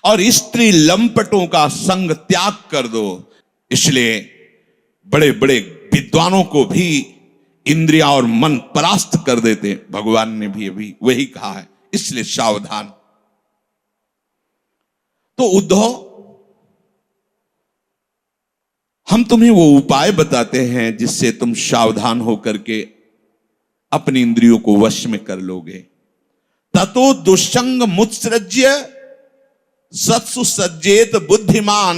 और स्त्री लंपटों का संग त्याग कर दो। इसलिए बड़े बड़े विद्वानों को भी इंद्रियां और मन परास्त कर देते, भगवान ने भी अभी वही कहा है, इसलिए सावधान। तो उद्धव, हम तुम्हें वो उपाय बताते हैं जिससे तुम सावधान होकर के अपनी इंद्रियों को वश में कर लोगे। ततो दुष्संग मुत्सृज्य सत्सु सज्जेत बुद्धिमान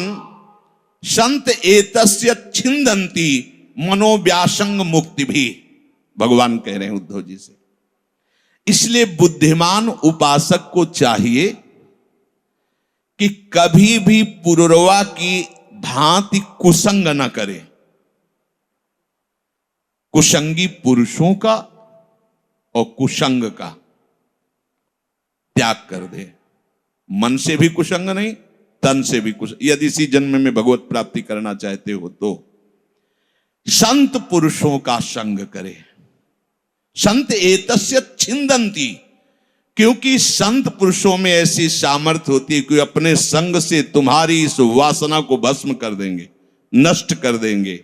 संत एतस्य छिंदंती मनोव्यासंग मुक्ति भी, भगवान कह रहे हैं उद्धव जी से। इसलिए बुद्धिमान उपासक को चाहिए कि कभी भी पुरुरवा की भांति कुसंग न करे। कुसंगी पुरुषों का और कुसंग का त्याग कर दे। मन से भी कुसंग नहीं, तन से भी कुछ। यदि इसी जन्म में भगवत प्राप्ति करना चाहते हो तो संत पुरुषों का संग करे। संत एतस्य छिंदंती, क्योंकि संत पुरुषों में ऐसी सामर्थ्य होती है कि अपने संग से तुम्हारी इस वासना को भस्म कर देंगे, नष्ट कर देंगे।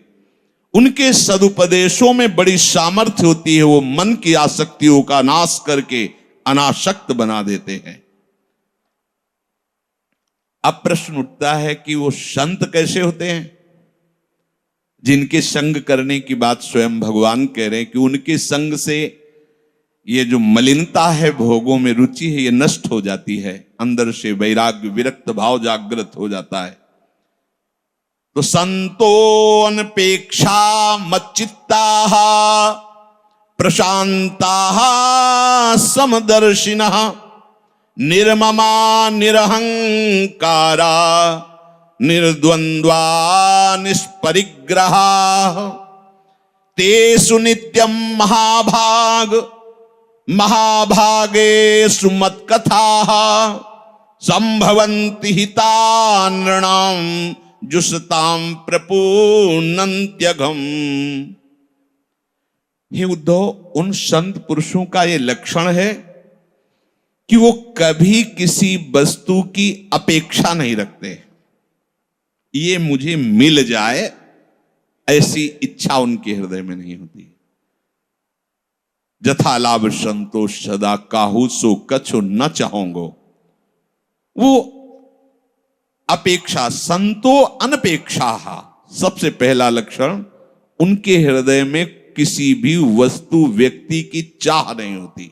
उनके सदुपदेशों में बड़ी सामर्थ्य होती है, वो मन की आसक्तियों का नाश करके अनासक्त बना देते हैं। अब प्रश्न उठता है कि वो संत कैसे होते हैं जिनके संग करने की बात स्वयं भगवान कह रहे हैं कि उनके संग से ये जो मलिनता है, भोगों में रुचि है, ये नष्ट हो जाती है, अंदर से वैराग्य विरक्त भाव जागृत हो जाता है। तो संतो अनपेक्षा मच्चित्ता प्रशांता समदर्शिनः निर्ममा निरहंकारा निर्द्वंद्वा निष्परिग्रहा तेषु नित्यं महाभाग महाभागेषु मत्कथाः संभवन्ति हिता नृणां जुषतां प्रपूर्णन्त्यघम्। हे उद्धव, उन संत पुरुषों का ये लक्षण है कि वो कभी किसी वस्तु की अपेक्षा नहीं रखते। ये मुझे मिल जाए ऐसी इच्छा उनके हृदय में नहीं होती। जथा लाभ संतोष सदा काहू सो कछु न चाहोगो। वो अपेक्षा, संतो अनपेक्षा, सबसे पहला लक्षण, उनके हृदय में किसी भी वस्तु व्यक्ति की चाह नहीं होती।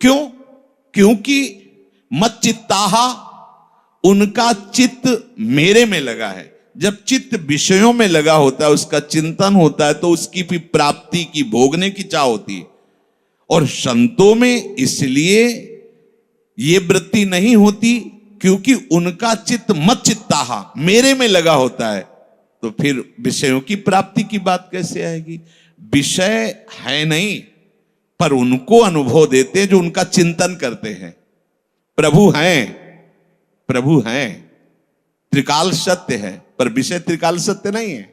क्यों? क्योंकि मच्चित्ताहा, उनका चित्त मेरे में लगा है। जब चित्त विषयों में लगा होता है, उसका चिंतन होता है, तो उसकी भी प्राप्ति की, भोगने की चाह होती है। और संतों में इसलिए ये वृत्ति नहीं होती क्योंकि उनका चित्त मच्चित्ताहा, मेरे में लगा होता है। तो फिर विषयों की प्राप्ति की बात कैसे आएगी? विषय है नहीं, पर उनको अनुभव देते जो उनका चिंतन करते हैं। प्रभु हैं, प्रभु हैं, त्रिकाल सत्य है, पर विषय त्रिकाल सत्य नहीं है।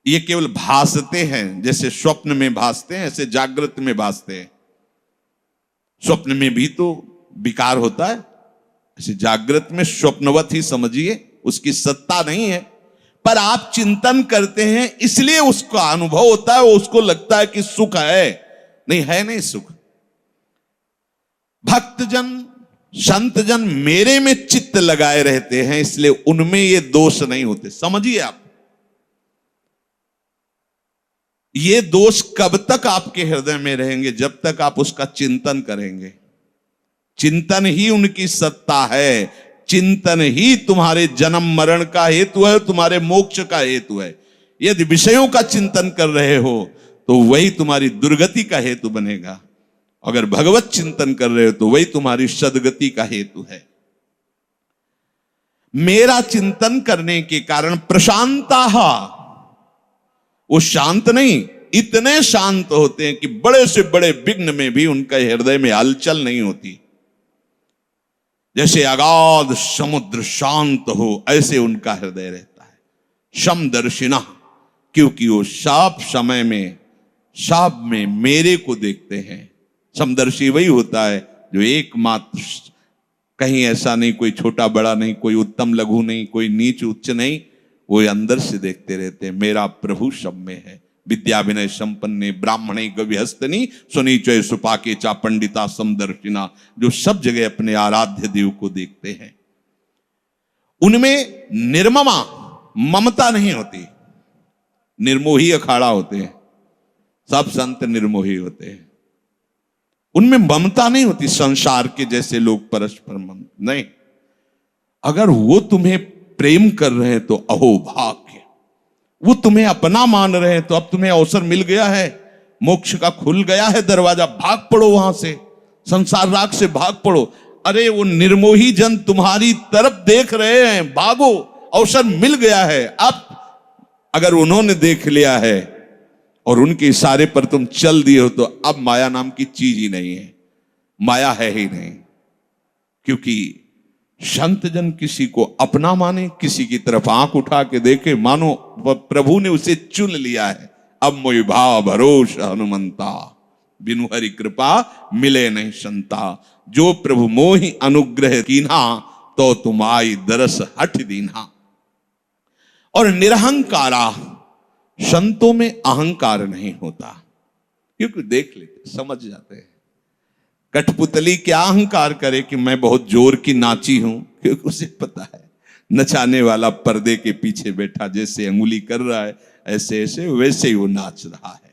ये केवल भासते हैं, जैसे स्वप्न में भासते हैं ऐसे जागृत में भासते हैं। स्वप्न में भी तो विकार होता है, ऐसे जागृत में स्वप्नवत ही समझिए, उसकी सत्ता नहीं है, पर आप चिंतन करते हैं इसलिए उसका अनुभव होता है। उसको लगता है कि सुख है, नहीं है, नहीं सुख। भक्तजन, संतजन मेरे में चित्त लगाए रहते हैं, इसलिए उनमें ये दोष नहीं होते। समझिए आप, ये दोष कब तक आपके हृदय में रहेंगे? जब तक आप उसका चिंतन करेंगे। चिंतन ही उनकी सत्ता है, चिंतन ही तुम्हारे जन्म मरण का हेतु है, तुम्हारे मोक्ष का हेतु है। यदि विषयों का चिंतन कर रहे हो तो वही तुम्हारी दुर्गति का हेतु बनेगा। अगर भगवत चिंतन कर रहे हो तो वही तुम्हारी सद्गति का हेतु है। मेरा चिंतन करने के कारण प्रशांता, वो शांत नहीं, इतने शांत होते हैं कि बड़े से बड़े विघ्न में भी उनका हृदय में हलचल नहीं होती। जैसे अगाध समुद्र शांत हो, ऐसे उनका हृदय रहता है। समदर्शिना, क्योंकि वो सब समय में, सब में मेरे को देखते हैं। समदर्शी वही होता है जो एकमात्र कहीं ऐसा नहीं, कोई छोटा बड़ा नहीं, कोई उत्तम लघु नहीं, कोई नीच उच्च नहीं, वो अंदर से देखते रहते हैं मेरा प्रभु सब में है। विद्या विनय संपन्ने ब्राह्मणे गविहस्तनी सुनीचय सुपाके चा पंडिता समदर्शिना, जो सब जगह अपने आराध्य देव को देखते हैं। उनमें निर्ममा ममता नहीं होती, निर्मोही अखाड़ा होते हैं, सब संत निर्मोही होते हैं। उनमें ममता नहीं होती संसार के जैसे लोग परस्पर नहीं। अगर वो तुम्हें प्रेम कर रहे हैं तो अहो भाग्य, वो तुम्हें अपना मान रहे हैं तो अब तुम्हें अवसर मिल गया है, मोक्ष का खुल गया है दरवाजा, भाग पड़ो वहां से, संसार राग से भाग पड़ो। अरे वो निर्मोही जन तुम्हारी तरफ देख रहे हैं, भागो, अवसर मिल गया है। अब अगर उन्होंने देख लिया है और उनके इशारे पर तुम चल दिए हो तो अब माया नाम की चीज ही नहीं है, माया है ही नहीं। क्योंकि संत जन किसी को अपना माने, किसी की तरफ आंख उठा के देखे, मानो प्रभु ने उसे चुन लिया है। अब मोहि भाव भरोस हनुमंता, बिनु हरि कृपा मिले नहीं संता। जो प्रभु मोहि अनुग्रह कीन्हा, तो तुम आई दरस हठ दीन्हा। और निरहंकारा, संतों में अहंकार नहीं होता, क्योंकि देख लेते, समझ जाते हैं। कठपुतली क्या अहंकार करे कि मैं बहुत जोर की नाची हूं, क्योंकि उसे पता है नचाने वाला पर्दे के पीछे बैठा जैसे अंगुली कर रहा है, ऐसे ऐसे वैसे ही वो नाच रहा है,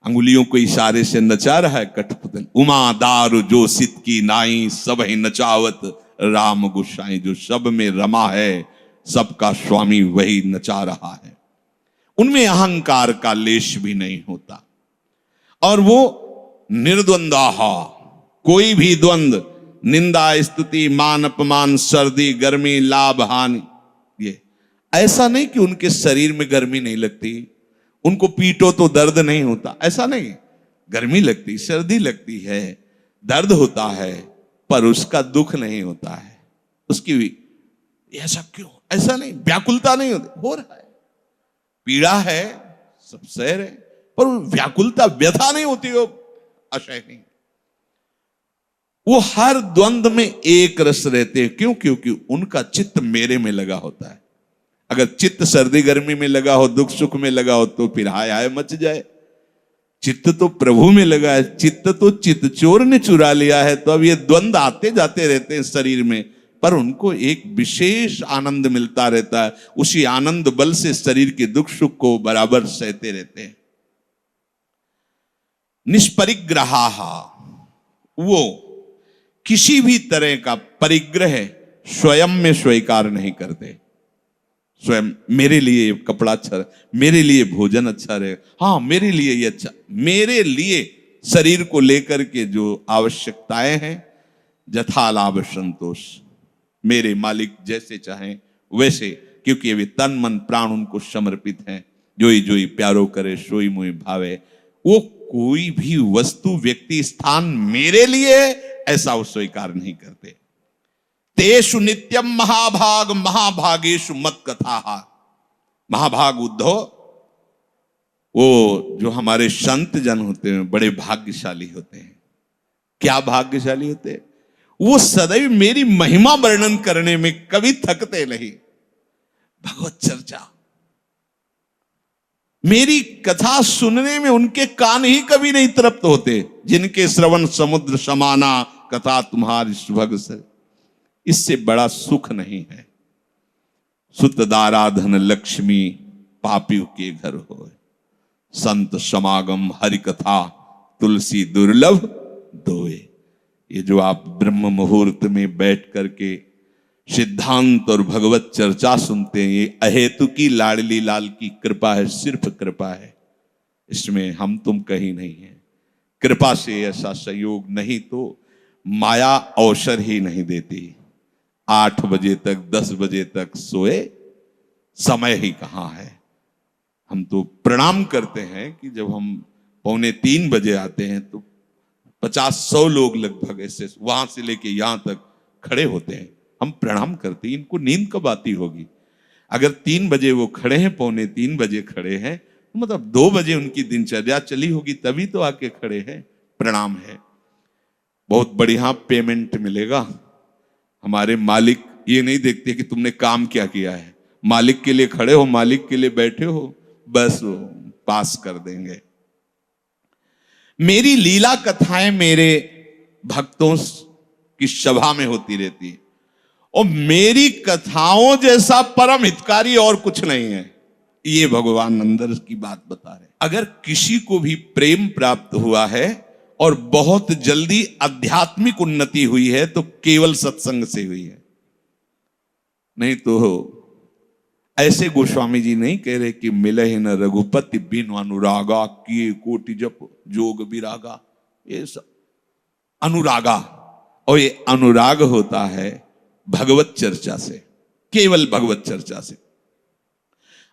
अंगुलियों को इशारे से नचा रहा है कठपुतली। उमा दारू जो सित की नाई, सब ही नचावत राम गुसाई। जो सब में रमा है, सबका स्वामी वही नचा रहा है। उनमें अहंकार का लेश भी नहीं होता। और वो निर्द्वंद्वा, कोई भी द्वंद, निंदा स्तुति मान अपमान, सर्दी गर्मी लाभ हानि, ये ऐसा नहीं कि उनके शरीर में गर्मी नहीं लगती, उनको पीटो तो दर्द नहीं होता, ऐसा नहीं। गर्मी लगती, सर्दी लगती है, दर्द होता है, पर उसका दुख नहीं होता है। उसकी भी ऐसा क्यों, ऐसा नहीं, व्याकुलता नहीं होती, हो रहा है, पीड़ा है, सब सह रहे, पर व्याकुलता व्यथा नहीं होती, वो आशय नहीं। वो हर द्वंद में एक रस रहते हैं। क्यों? क्योंकि उनका चित्त मेरे में लगा होता है। अगर चित्त सर्दी गर्मी में लगा हो, दुख सुख में लगा हो, तो फिर हाय हाय मच जाए। चित्त तो प्रभु में लगा है, चित्त तो चित्त चोर ने चुरा लिया है। तो अब ये द्वंद आते जाते रहते हैं शरीर में, पर उनको एक विशेष आनंद मिलता रहता है। उसी आनंद बल से शरीर के दुख सुख को बराबर सहते रहते हैं। निष्परिग्रहा, वो किसी भी तरह का परिग्रह स्वयं में स्वीकार नहीं करते। स्वयं मेरे लिए कपड़ा अच्छा, मेरे लिए भोजन अच्छा रहे, हाँ मेरे लिए ये अच्छा, मेरे लिए शरीर को लेकर के जो आवश्यकताएं हैं, जथा लाभ संतोष, मेरे मालिक जैसे चाहें वैसे, क्योंकि वे तन मन प्राण उनको समर्पित हैं। जोई जोई प्यारो करे सोई मोहि भावे। वो कोई भी वस्तु व्यक्ति स्थान मेरे लिए ऐसा वो स्वीकार नहीं करते। तेषु नित्यम महाभाग महाभागेषु मत कथा। महाभाग उद्धव, वो जो हमारे संत जन होते हैं बड़े भाग्यशाली होते हैं। क्या भाग्यशाली होते हैं? वो सदैव मेरी महिमा वर्णन करने में कभी थकते नहीं। भगवत चर्चा, मेरी कथा सुनने में उनके कान ही कभी नहीं तृप्त होते। जिनके श्रवण समुद्र समाना, कथा तुम्हारी सुभग से, इससे बड़ा सुख नहीं है। सुतदाराधन लक्ष्मी पापियों के घर हो, संत समागम हरि कथा तुलसी दुर्लभ दोए। ये जो आप ब्रह्म मुहूर्त में बैठ करके सिद्धांत और भगवत चर्चा सुनते हैं, ये अहेतु की लाडली लाल की कृपा है, सिर्फ कृपा है। इसमें हम तुम कहीं नहीं है। कृपा से ऐसा संयोग, नहीं तो माया अवसर ही नहीं देती। 8 बजे तक 10 बजे तक सोए, समय ही कहाँ है। हम तो प्रणाम करते हैं कि जब हम 2:45 बजे आते हैं तो 50-100 लोग लगभग ऐसे वहां से लेके यहां तक खड़े होते हैं। हम प्रणाम करते हैं। इनको नींद कब आती होगी? अगर 3 बजे वो खड़े हैं, 2:45 बजे खड़े हैं, तो मतलब 2 बजे उनकी दिनचर्या चली होगी, तभी तो आके खड़े हैं। प्रणाम है, बहुत बढ़िया पेमेंट मिलेगा। हमारे मालिक ये नहीं देखते कि तुमने काम क्या किया है, मालिक के लिए खड़े हो, मालिक के लिए बैठे हो, बस वो पास कर देंगे। मेरी लीला कथाएं मेरे भक्तों की सभा में होती रहती है और मेरी कथाओं जैसा परम हितकारी और कुछ नहीं है। ये भगवान अंदर की बात बता रहे। अगर किसी को भी प्रेम प्राप्त हुआ है और बहुत जल्दी आध्यात्मिक उन्नति हुई है तो केवल सत्संग से हुई है, नहीं तो ऐसे गोस्वामी जी नहीं कह रहे कि मिले ही न रघुपति बिन अनुरागा किए कोटि जप जोग विरागा। ये सब अनुरागा, और ये अनुराग होता है भगवत चर्चा से, केवल भगवत चर्चा से।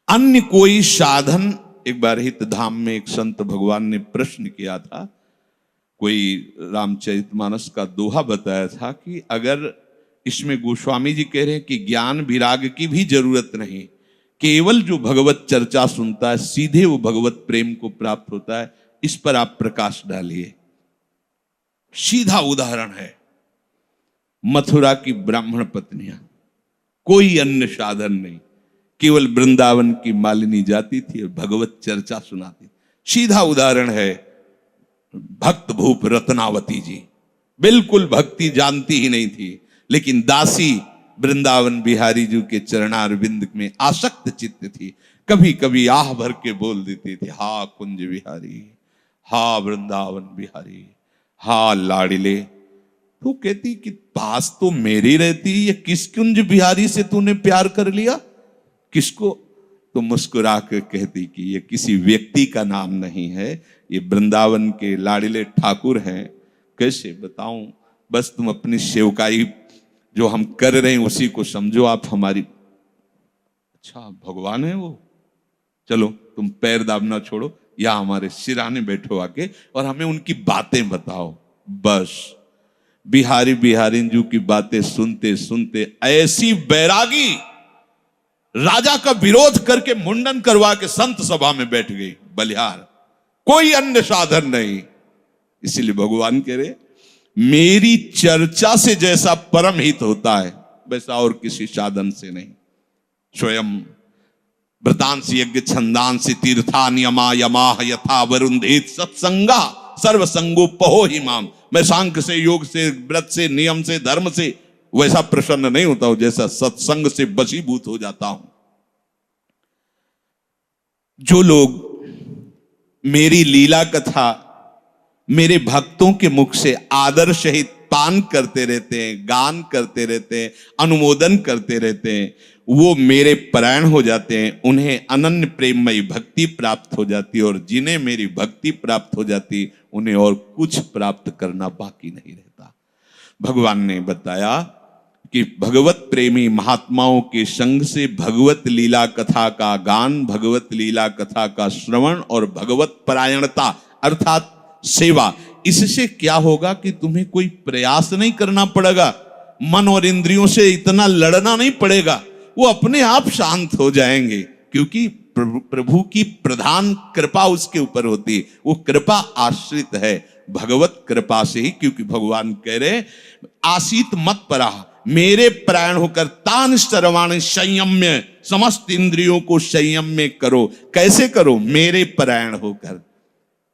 अन्य कोई साधन, एक बार हित धाम में एक संत भगवान ने प्रश्न किया था, कोई रामचरितमानस का दोहा बताया था कि अगर इसमें गोस्वामी जी कह रहे हैं कि ज्ञान विराग की भी जरूरत नहीं, केवल जो भगवत चर्चा सुनता है सीधे वो भगवत प्रेम को प्राप्त होता है, इस पर आप प्रकाश डालिए। सीधा उदाहरण है मथुरा की ब्राह्मण पत्नियां, कोई अन्य साधन नहीं, केवल वृंदावन की मालिनी जाती थी और भगवत चर्चा सुनाती। सीधा उदाहरण है भक्त भूप रत्नावती जी, बिल्कुल भक्ति जानती ही नहीं थी, लेकिन दासी वृंदावन बिहारी जी के चरणारविंद में आसक्त चित्त थी। कभी कभी आह भर के बोल देती थी, हा कुंज बिहारी, हा वृंदावन बिहारी, हा लाडिले। तो कहती कि पास तो मेरी रहती, ये किस कुंज बिहारी से तूने प्यार कर लिया, किसको? तो मुस्कुरा कर कहती कि ये किसी व्यक्ति का नाम नहीं है, ये वृंदावन के लाडिले ठाकुर हैं। कैसे बताऊं, बस तुम अपनी सेवकाई जो हम कर रहे हैं उसी को समझो आप हमारी। अच्छा भगवान है वो, चलो तुम पैर दाबना छोड़ो, या हमारे सिराने बैठो आके और हमें उनकी बातें बताओ। बस बिहारी बिहारिंजू की बातें सुनते सुनते ऐसी बैरागी राजा का विरोध करके मुंडन करवा के संत सभा में बैठ गई बलिहार, कोई अन्य साधन नहीं। इसीलिए भगवान कह रहे मेरी चर्चा से जैसा परम हित होता है वैसा और किसी साधन से नहीं। स्वयं व्रतांसी यज्ञ छंदांसी तीर्था नियमा यमा यथा वरुंधेत सत्संगा सर्वसंगोपहो ही माम। मैं सांख्य से, योग से, व्रत से, नियम से, धर्म से वैसा प्रसन्न नहीं होता हूं जैसा सत्संग से बशीभूत हो जाता हूं। जो लोग मेरी लीला कथा मेरे भक्तों के मुख से आदर सहित पान करते रहते हैं, गान करते रहते हैं, अनुमोदन करते रहते हैं, वो मेरे परायण हो जाते हैं, उन्हें अनन्य प्रेममयी भक्ति प्राप्त हो जाती है, और जिन्हें मेरी भक्ति प्राप्त हो जाती उन्हें और कुछ प्राप्त करना बाकी नहीं रहता। भगवान ने बताया कि भगवत प्रेमी महात्माओं के संग से भगवत लीला कथा का गान, भगवत लीला कथा का श्रवण और भगवत परायणता अर्थात सेवा, इससे क्या होगा कि तुम्हें कोई प्रयास नहीं करना पड़ेगा, मन और इंद्रियों से इतना लड़ना नहीं पड़ेगा, वो अपने आप शांत हो जाएंगे, क्योंकि प्रभु की प्रधान कृपा उसके ऊपर होती है। वो कृपा आश्रित है भगवत कृपा से ही, क्योंकि भगवान कह रहे आसीत मत परा, मेरे प्राण होकर तान सर्वाणि संयम्य, समस्त इंद्रियों को संयम्य करो। कैसे करो? मेरे प्राण होकर।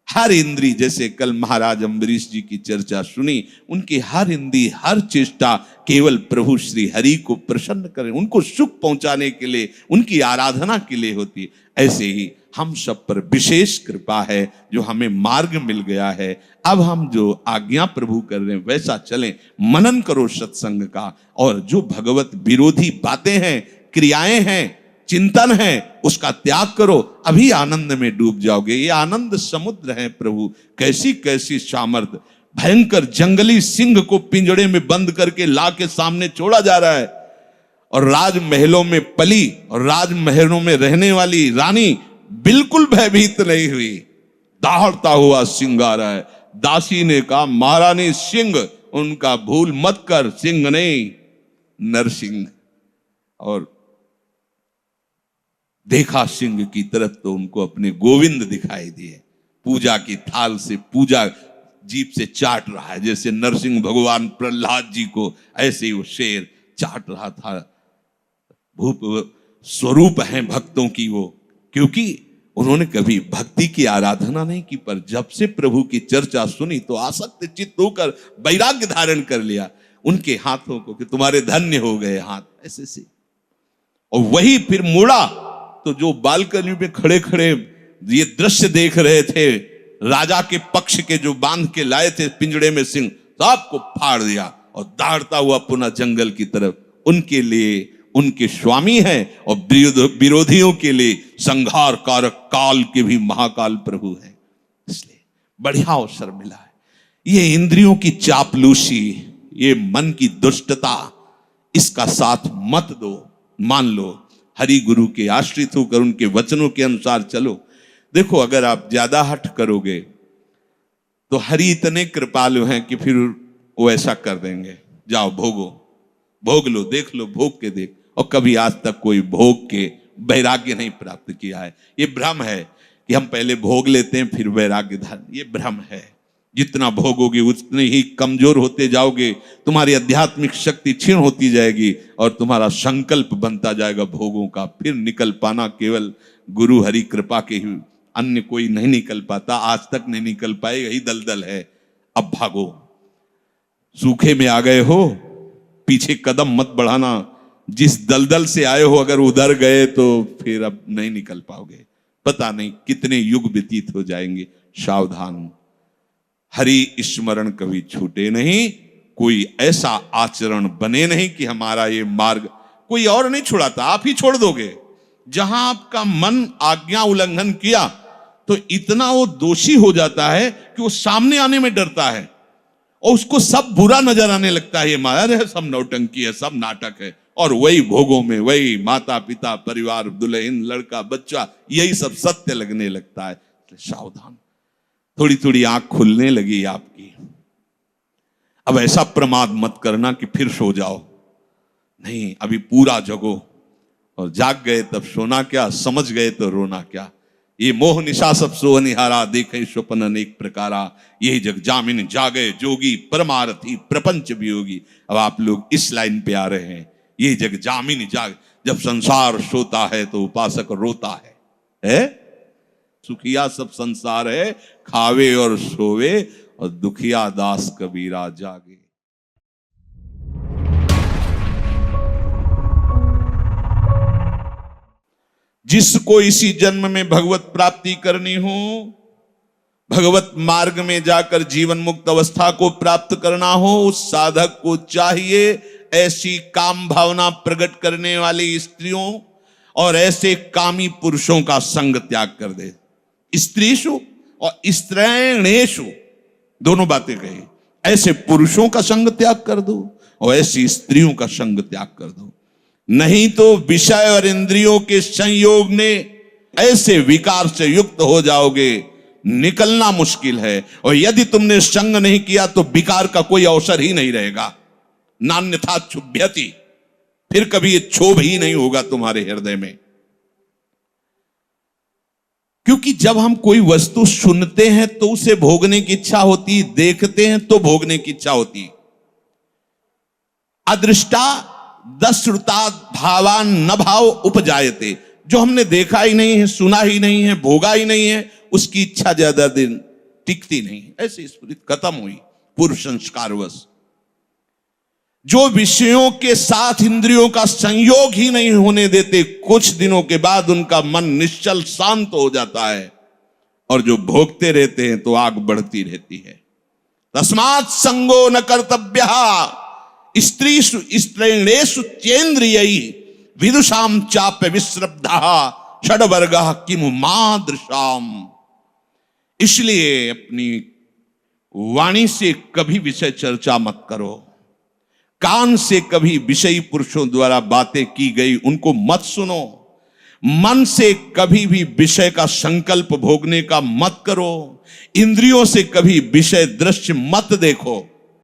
हर इंद्री, जैसे कल महाराज अम्बरीश जी की चर्चा सुनी, उनकी हर इंद्री, हर चेष्टा केवल प्रभु श्री हरि को प्रसन्न करें, उनको सुख पहुंचाने के लिए, उनकी आराधना के लिए होती है। ऐसे ही हम सब पर विशेष कृपा है जो हमें मार्ग मिल गया है। अब हम जो आज्ञा प्रभु कर रहे हैं वैसा चलें, मनन करो सत्संग का, और जो भगवत विरोधी बातें हैं, क्रियाएं हैं, चिंतन है, उसका त्याग करो, अभी आनंद में डूब जाओगे। ये आनंद समुद्र है प्रभु। कैसी कैसी सामर्थ्य, भयंकर जंगली सिंह को पिंजड़े में बंद करके ला के सामने छोड़ा जा रहा है, और राजमहलों में पली और राजमहलों में रहने वाली रानी बिल्कुल भयभीत नहीं हुई। दहाड़ता हुआ सिंह आ रहा है। दासी ने कहा महारानी सिंह, उनका भूल मत कर, सिंह नहीं नरसिंह। और देखा सिंह की तरफ तो उनको अपने गोविंद दिखाई दिए। पूजा की थाल से पूजा जीभ से चाट रहा है, जैसे नरसिंह भगवान प्रहलाद जी को, ऐसे ही वो शेर चाट रहा था। भूप स्वरूप हैं भक्तों की वो, क्योंकि उन्होंने कभी भक्ति की आराधना नहीं की, पर जब से प्रभु की चर्चा सुनी तो आसक्त चित्त होकर वैराग्य धारण कर लिया उनके हाथों को, कि तुम्हारे धन्य हो गए हाथ, ऐसे से। और वही फिर मुड़ा तो जो बालकनी में खड़े खड़े ये दृश्य देख रहे थे, राजा के पक्ष के जो बांध के लाए थे पिंजड़े में सिंह, सबको फाड़ दिया और दौड़ता हुआ पुनः जंगल की तरफ। उनके लिए उनके स्वामी हैं और विरोधियों के लिए संहार कारक काल के भी महाकाल प्रभु हैं। इसलिए बढ़िया अवसर मिला है। ये इंद्रियों की चापलूसी, ये मन की दुष्टता, इसका साथ मत दो। मान लो, हरि गुरु के आश्रित होकर उनके वचनों के अनुसार चलो। देखो, अगर आप ज्यादा हठ करोगे तो हरि इतने कृपालु हैं कि फिर वो ऐसा कर देंगे, जाओ भोगो, भोग लो, देख लो, भोग के देख। और कभी आज तक कोई भोग के वैराग्य नहीं प्राप्त किया है। ये भ्रम है कि हम पहले भोग लेते हैं फिर वैराग्य धारण, ये भ्रम है। जितना भोगोगे उतने ही कमजोर होते जाओगे, तुम्हारी आध्यात्मिक शक्ति क्षीण होती जाएगी और तुम्हारा संकल्प बनता जाएगा भोगों का। फिर निकल पाना केवल गुरु हरि कृपा के ही, अन्य कोई नहीं निकल पाता, आज तक नहीं निकल पाए, यही दलदल है। अब भागो, सूखे में आ गए हो, पीछे कदम मत बढ़ाना। जिस दलदल से आए हो अगर उधर गए तो फिर अब नहीं निकल पाओगे, पता नहीं कितने युग व्यतीत हो जाएंगे। सावधान, हरि स्मरण कभी छूटे नहीं, कोई ऐसा आचरण बने नहीं कि हमारा ये मार्ग कोई और नहीं छुड़ाता, आप ही छोड़ दोगे। जहां आपका मन आज्ञा उल्लंघन किया तो इतना वो दोषी हो जाता है कि वो सामने आने में डरता है और उसको सब बुरा नजर आने लगता है। ये माया है, सब नौटंकी है, सब नाटक है, और वही भोगों में वही माता पिता परिवार दुल्हन लड़का बच्चा, यही सब सत्य लगने लगता है। सावधान, थोड़ी थोड़ी आंख खुलने लगी आपकी। अब ऐसा प्रमाद मत करना कि फिर सो जाओ, नहीं, अभी पूरा जगो। और जाग गए तब सोना क्या, समझ गए तो रोना क्या। ये मोह निशा सब सोहनिहारा, देखे स्वप्न अनेक प्रकारा, यही जग जामिन जागे जोगी, परमारथी प्रपंच वियोगी। अब आप लोग इस लाइन पे आ रहे हैं, ये जग जामिन जाग। जब संसार सोता है तो उपासक रोता है? सुखिया सब संसार है, खावे और सोवे, और दुखिया दास कबीरा जागे। जिसको इसी जन्म में भगवत प्राप्ति करनी हो, भगवत मार्ग में जाकर जीवन मुक्त अवस्था को प्राप्त करना हो, उस साधक को चाहिए ऐसी काम भावना प्रकट करने वाली स्त्रियों और ऐसे कामी पुरुषों का संग त्याग कर दे। स्त्रीषु और स्त्रैणेषु दोनों बातें कही। ऐसे पुरुषों का संग त्याग कर दो और ऐसी स्त्रियों का संग त्याग कर दो, नहीं तो विषय और इंद्रियों के संयोग में ऐसे विकार से युक्त हो जाओगे, निकलना मुश्किल है। और यदि तुमने संग नहीं किया तो विकार का कोई अवसर ही नहीं रहेगा। नान्यथा क्षुभ्यति, फिर कभी ये क्षोभ ही नहीं होगा तुम्हारे हृदय में। क्योंकि जब हम कोई वस्तु सुनते हैं तो उसे भोगने की इच्छा होती, देखते हैं तो भोगने की इच्छा होती। अदृष्टा दश्रुता भावान न भाव उपजायते, जो हमने देखा ही नहीं है, सुना ही नहीं है, भोगा ही नहीं है, उसकी इच्छा ज्यादा दिन टिकती नहीं। ऐसी स्मृति खत्म हुई पूर्व संस्कारवश। जो विषयों के साथ इंद्रियों का संयोग ही नहीं होने देते, कुछ दिनों के बाद उनका मन निश्चल शांत हो जाता है, और जो भोगते रहते हैं तो आग बढ़ती रहती है। तस्मात् संगो न कर्तव्यः स्त्रीषु स्त्रैणेषु चेन्द्रियैः विदुषां चाप्य विश्रब्धः षड्वर्गः किमु मादृशाम्। इसलिए अपनी वाणी से कभी विषय चर्चा मत करो, कान से कभी विषयी पुरुषों द्वारा बातें की गई उनको मत सुनो, मन से कभी भी विषय का संकल्प भोगने का मत करो, इंद्रियों से कभी विषय दृश्य मत देखो।